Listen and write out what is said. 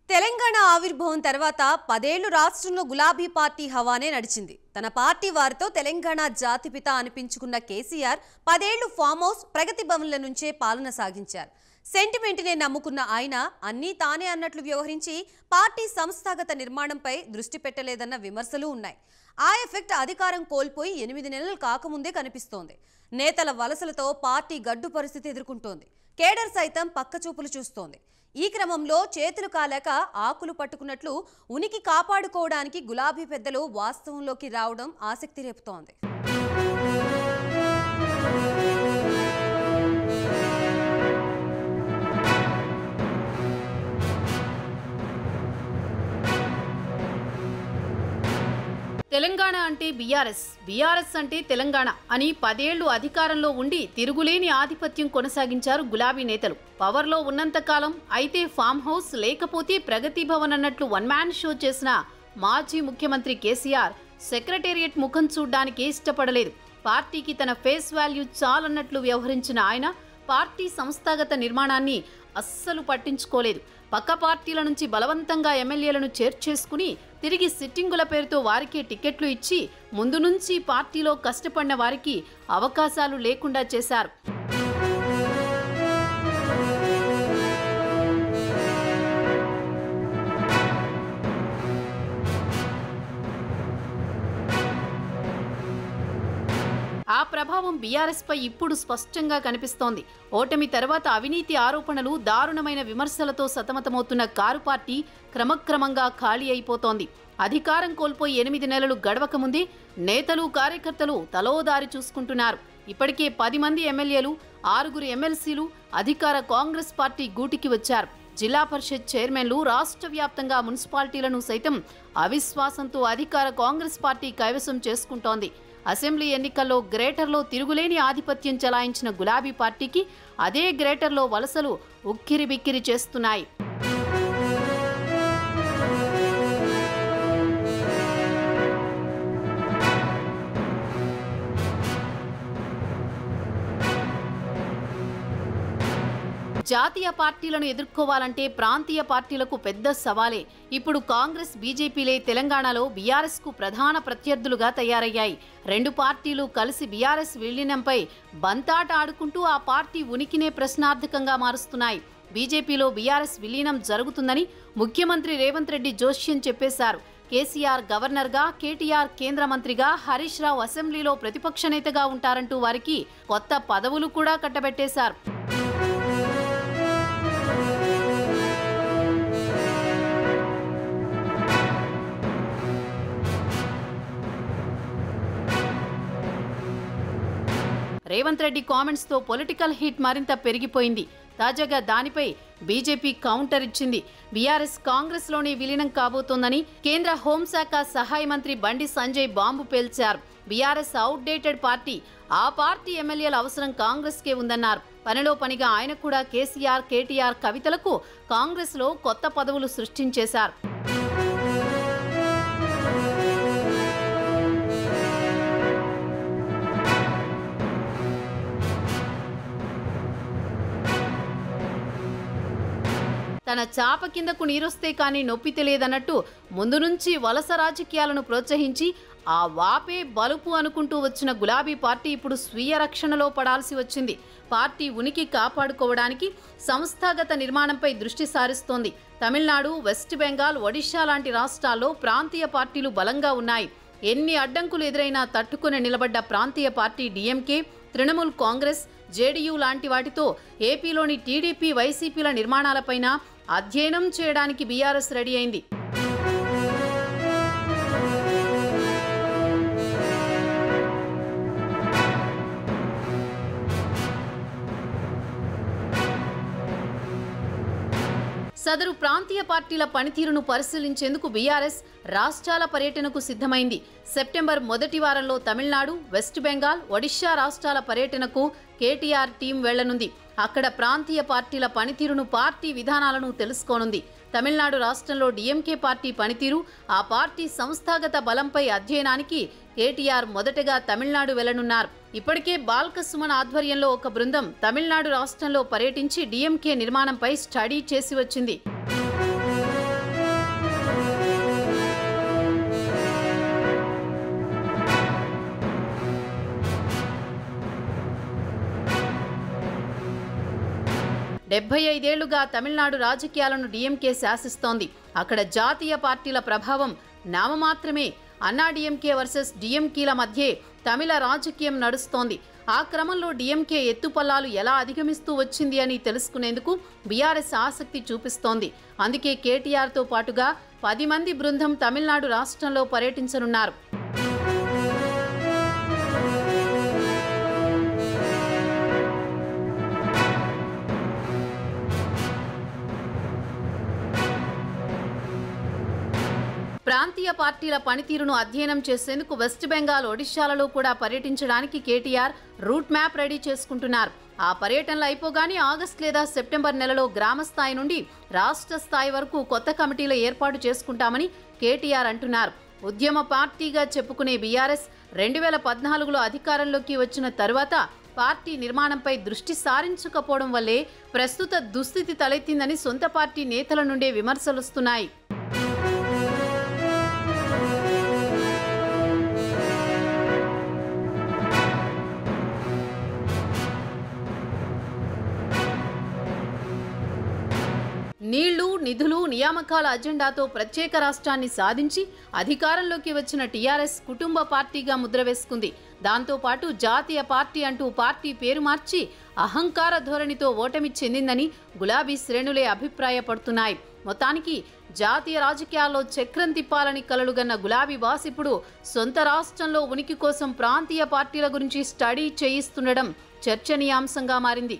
తెలంగాణ ఆవిర్భావం తర్వాత 10 ఏళ్లు రాష్ట్రంలో గులాబీ పార్టీ హవానే నడిచింది. తన పార్టీ వారితో తెలంగాణ జాతిపిత అనిపించుకున్న కేసీఆర్ 10 ఏళ్లు ఫామ్ హౌస్ ప్రగతి భవన్ల నుంచే పాలన సాగించారు. సెంటిమెంట్నే నమ్ముకున్న ఆయన అన్నీ తానే అన్నట్లు వ్యవహరించి పార్టీ సంస్థాగత నిర్మాణంపై దృష్టి పెట్టలేదన్న విమర్శలు ఉన్నాయి. ఆ ఎఫెక్ట్ అధికారం కోల్పోయి 8 నెలలు కాకముందే కనిపిస్తోంది. నేతల వలసలతో పార్టీ గడ్డు పరిస్థితి ఎదుర్కొంటోంది. కేడర్ సైతం పక్కచూపులు చూస్తోంది. ఈ క్రమంలో చేతులు కాలేక ఆకులు పట్టుకున్నట్లు ఉనికి కాపాడుకోవడానికి గులాబీ పెద్దలు వాస్తవంలోకి రావడం ఆసక్తి రేపుతోంది. తెలంగాణ అంటే బీఆర్ఎస్ అంటే తెలంగాణ అని 10 ఏళ్లు అధికారంలో ఉండి తిరుగులేని ఆధిపత్యం కొనసాగించారు గులాబీ నేతలు. పవర్లో ఉన్నంతకాలం అయితే ఫామ్ హౌస్ లేకపోతే ప్రగతి భవన్ అన్నట్లు వన్ మ్యాన్ షో చేసిన మాజీ ముఖ్యమంత్రి కేసీఆర్ సెక్రటేరియట్ ముఖం చూడ్డానికే ఇష్టపడలేదు. పార్టీకి తన ఫేస్ వాల్యూ చాలన్నట్లు వ్యవహరించిన ఆయన పార్టీ సంస్థాగత నిర్మాణాన్ని అస్సలు పట్టించుకోలేదు. పక్క పార్టీల నుంచి బలవంతంగా ఎమ్మెల్యేలను చేర్చేసుకుని తిరిగి సిట్టింగుల పేరుతో వారికే టికెట్లు ఇచ్చి ముందు నుంచి పార్టీలో కష్టపడిన వారికి అవకాశాలు లేకుండా చేశారు. ఆ ప్రభావం బీఆర్ఎస్ పై ఇప్పుడు స్పష్టంగా కనిపిస్తోంది. ఓటమి తర్వాత అవినీతి ఆరోపణలు, దారుణమైన విమర్శలతో సతమతమవుతున్న కారు పార్టీ క్రమక్రమంగా ఖాళీ అయిపోతోంది. అధికారం కోల్పోయి 8 నెలలు గడవక ముందే నేతలు, కార్యకర్తలు తలోదారి చూసుకుంటున్నారు. ఇప్పటికే 10 మంది ఎమ్మెల్యేలు, 6 ఎమ్మెల్సీలు అధికార కాంగ్రెస్ పార్టీ గూటికి వచ్చారు. జిల్లా పరిషత్ చైర్మన్లు, రాష్ట్ర వ్యాప్తంగా మున్సిపాలిటీలను సైతం అవిశ్వాసంతో అధికార కాంగ్రెస్ పార్టీ కైవసం చేసుకుంటోంది. అసెంబ్లీ ఎన్నికల్లో గ్రేటర్లో తిరుగులేని ఆధిపత్యం చెలాయించిన గులాబీ పార్టీకి అదే గ్రేటర్లో వలసలు ఉక్కిరిబిక్కిరి చేస్తున్నాయి. జాతీయ పార్టీలను ఎదుర్కోవాలంటే ప్రాంతీయ పార్టీలకు పెద్ద సవాలే. ఇప్పుడు కాంగ్రెస్, బీజేపీలే తెలంగాణలో బీఆర్ఎస్ కు ప్రధాన ప్రత్యర్థులుగా తయారయ్యాయి. 2 పార్టీలు కలిసి బీఆర్ఎస్ విలీనంపై బంతాట ఆడుకుంటూ ఆ పార్టీ ఉనికినే ప్రశ్నార్థకంగా మారుస్తున్నాయి. బీజేపీలో బీఆర్ఎస్ విలీనం జరుగుతుందని ముఖ్యమంత్రి రేవంత్ రెడ్డి జోస్యం చెప్పేశారు. కేసీఆర్ గవర్నర్గా, కేటీఆర్ కేంద్ర మంత్రిగా, హరీష్ రావు అసెంబ్లీలో ప్రతిపక్ష నేతగా ఉంటారంటూ వారికి కొత్త పదవులు కూడా కట్టబెట్టేశారు. రేవంత్ రెడ్డి కామెంట్స్ తో పొలిటికల్ హీట్ మరింత పెరిగిపోయింది. తాజాగా దానిపై బీజేపీ కౌంటర్ ఇచ్చింది. బీఆర్ఎస్ కాంగ్రెస్ లోనే విలీనం కాబోతోందని కేంద్ర హోంశాఖ సహాయ మంత్రి బండి సంజయ్ బాంబు పేల్చారు. బీఆర్ఎస్ అవుట్డేటెడ్ పార్టీ, ఆ పార్టీ ఎమ్మెల్యేల అవసరం కాంగ్రెస్ కే ఉందన్నారు. పనిలో పనిగా ఆయన కూడా కేసీఆర్, కేటీఆర్ కవితలకు కాంగ్రెస్ లో కొత్త పదవులు సృష్టించేశారు. తన చాప కిందకు నీరొస్తే కానీ నొప్పి తెలియదన్నట్టు ముందు నుంచి వలస రాజకీయాలను ప్రోత్సహించి ఆ వాపే బలుపు అనుకుంటూ వచ్చిన గులాబీ పార్టీ ఇప్పుడు స్వీయ రక్షణలో పడాల్సి వచ్చింది. పార్టీ ఉనికి కాపాడుకోవడానికి సంస్థాగత నిర్మాణంపై దృష్టి సారిస్తోంది. తమిళనాడు, వెస్ట్ బెంగాల్, ఒడిషా లాంటి రాష్ట్రాల్లో ప్రాంతీయ పార్టీలు బలంగా ఉన్నాయి. ఎన్ని అడ్డంకులు ఎదురైనా తట్టుకుని నిలబడ్డ ప్రాంతీయ party DMK, Trinamool Congress, JDU లాంటి వాటితో ఏపీలోని టీడీపీ, వైసీపీల నిర్మాణాలపైన అధ్యయనం చేయడానికి బీఆర్ఎస్ రెడీ అయింది. సదరు ప్రాంతీయ పార్టీల పనితీరును పరిశీలించేందుకు బీఆర్ఎస్ రాష్ట్రాల పర్యటనకు సిద్ధమైంది. సెప్టెంబర్ మొదటి వారంలో తమిళనాడు, వెస్ట్ బెంగాల్, ఒడిషా రాష్ట్రాల పర్యటనకు కేటీఆర్ టీం వెళ్లనుంది. అక్కడ ప్రాంతీయ పార్టీల పనితీరును, పార్టీ విధానాలను తెలుసుకోనుంది. తమిళనాడు రాష్ట్రంలో డీఎంకే పార్టీ పనితీరు, ఆ పార్టీ సంస్థాగత బలంపై అధ్యయనానికి కేటీఆర్ మొదటగా తమిళనాడు వెళ్లనున్నారు. ఇప్పటికే బాల్క సుమన్ ఆధ్వర్యంలో ఒక బృందం తమిళనాడు రాష్ట్రంలో పర్యటించి డీఎంకే నిర్మాణంపై స్టడీ చేసి వచ్చింది. 75 ఏళ్లుగా తమిళనాడు రాజకీయాలను డీఎంకే శాసిస్తోంది. అక్కడ జాతీయ పార్టీల ప్రభావం నామమాత్రమే. అన్నాడీఎంకే వర్సెస్ డీఎంకేల మధ్యే తమిళ రాజకీయం నడుస్తోంది. ఆ క్రమంలో డీఎంకే ఎత్తుపల్లాలు ఎలా అధిగమిస్తూ వచ్చింది అని తెలుసుకునేందుకు బీఆర్ఎస్ ఆసక్తి చూపిస్తోంది. అందుకే కేటీఆర్తో పాటుగా 10 మంది బృందం తమిళనాడు రాష్ట్రంలో పర్యటించనున్నారు. ప్రాంతీయ పార్టీల పనితీరును అధ్యయనం చేసేందుకు వెస్ట్ బెంగాల్, ఒడిశాలలో కూడా పర్యటించడానికి కేటీఆర్ రూట్ మ్యాప్ రెడీ చేసుకుంటున్నారు. ఆ పర్యటనలు అయిపోగానే ఆగస్టు లేదా సెప్టెంబర్ నెలలో గ్రామ స్థాయి నుండి రాష్ట్ర స్థాయి వరకు కొత్త కమిటీల ఏర్పాటు చేసుకుంటామని కేటీఆర్ అంటున్నారు. ఉద్యమ పార్టీగా చెప్పుకునే బీఆర్ఎస్ 2014లో అధికారంలోకి వచ్చిన తరువాత పార్టీ నిర్మాణంపై దృష్టి సారించకపోవడం వల్లే ప్రస్తుత దుస్థితి తలెత్తిందని సొంత పార్టీ నేతల నుండే విమర్శలొస్తున్నాయి. నీళ్లు, నిధులు, నియామకాల అజెండాతో ప్రత్యేక రాష్ట్రాన్ని సాధించి అధికారంలోకి వచ్చిన టీఆర్ఎస్ కుటుంబ పార్టీగా ముద్ర వేసుకుంది. దాంతోపాటు జాతీయ పార్టీ అంటూ పార్టీ పేరు మార్చి అహంకార ధోరణితో ఓటమి చెందిందని గులాబీ శ్రేణులే అభిప్రాయపడుతున్నాయి. మొత్తానికి జాతీయ రాజకీయాల్లో చక్రం తిప్పాలని కలలుగన్న గులాబీ బాస్ ఇప్పుడు సొంత రాష్ట్రంలో ఉనికి కోసం ప్రాంతీయ పార్టీల గురించి స్టడీ చేయిస్తుండడం చర్చనీయాంశంగా మారింది.